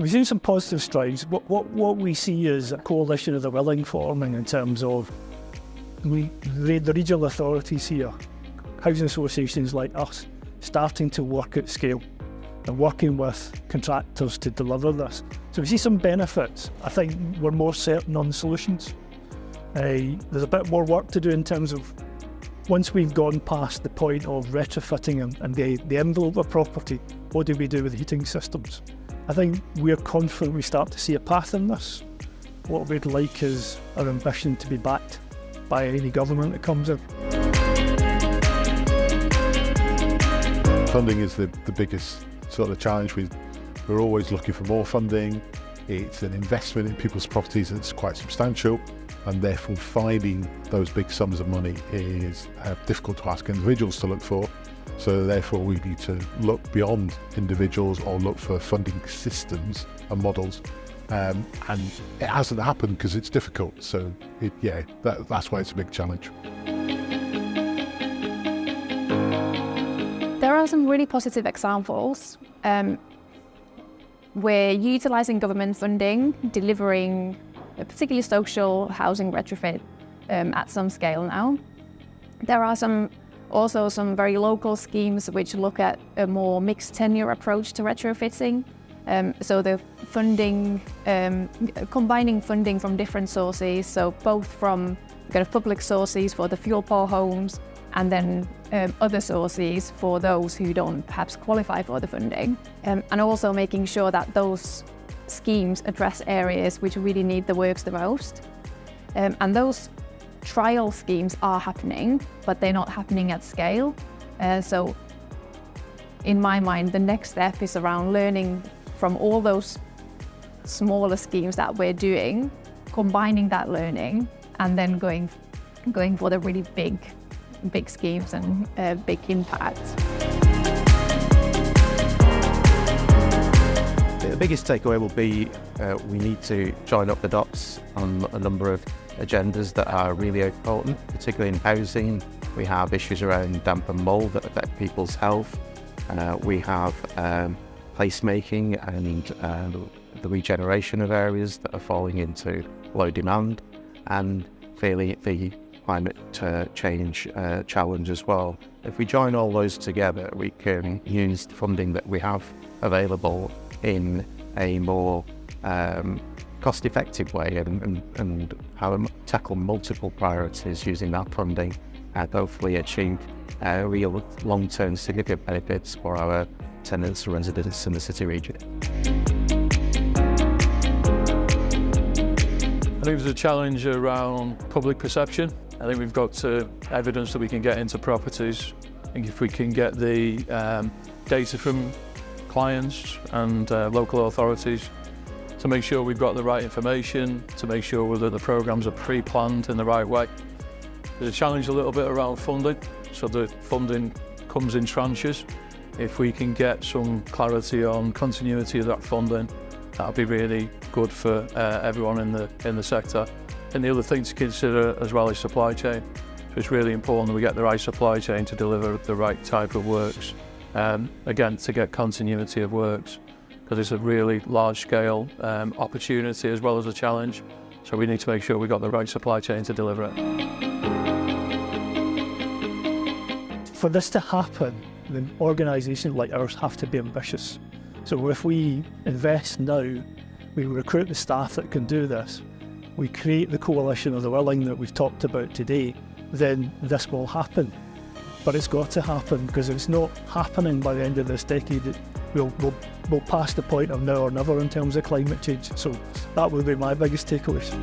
we've seen some positive strides. What we see is a coalition of the willing forming in terms of the regional authorities here, housing associations like us, starting to work at scale and working with contractors to deliver this. So we see some benefits. I think we're more certain on the solutions. There's a bit more work to do in terms of once we've gone past the point of retrofitting and the envelope of property, what do we do with the heating systems? I think we're confident we start to see a path in this. What we'd like is our ambition to be backed by any government that comes in. Funding is the biggest sort of challenge. We're always looking for more funding. It's an investment in people's properties that's quite substantial, and therefore finding those big sums of money is difficult to ask individuals to look for. So therefore we need to look beyond individuals or look for funding systems and models. And it hasn't happened because it's difficult. So that's why it's a big challenge. There are some really positive examples. We're utilising government funding, delivering a particularly social housing retrofit at some scale now. There are also some very local schemes which look at a more mixed tenure approach to retrofitting. So the funding, combining funding from different sources, so both from kind of public sources for the fuel poor homes and then other sources for those who don't perhaps qualify for the funding. And also making sure that those schemes address areas which really need the works the most. And those trial schemes are happening, but they're not happening at scale. So in my mind, the next step is around learning from all those smaller schemes that we're doing, combining that learning, and then going for the really big schemes and big impacts. The biggest takeaway will be we need to join up the dots on a number of agendas that are really important, particularly in housing. We have issues around damp and mould that affect people's health. We have placemaking and the regeneration of areas that are falling into low demand, and clearly the climate change challenge as well. If we join all those together, we can use the funding that we have available in a more cost-effective way and tackle multiple priorities using that funding and hopefully achieve real long-term significant benefits for our tenants and residents in the city region. I think there's a challenge around public perception. I think we've got evidence that we can get into properties. I think if we can get the data from clients and local authorities to make sure we've got the right information, to make sure that the programmes are pre-planned in the right way. There's a challenge a little bit around funding, so the funding comes in tranches. If we can get some clarity on continuity of that funding, that'll be really good for everyone in the sector. And the other thing to consider as well is supply chain. So it's really important that we get the right supply chain to deliver the right type of works. Again, to get continuity of works, because it's a really large-scale opportunity as well as a challenge. So we need to make sure we've got the right supply chain to deliver it. For this to happen, then organisations like ours have to be ambitious. So if we invest now, we recruit the staff that can do this, we create the coalition of the willing that we've talked about today, then this will happen. But it's got to happen, because if it's not happening by the end of this decade, we'll pass the point of now or never in terms of climate change. So that would be my biggest takeaways.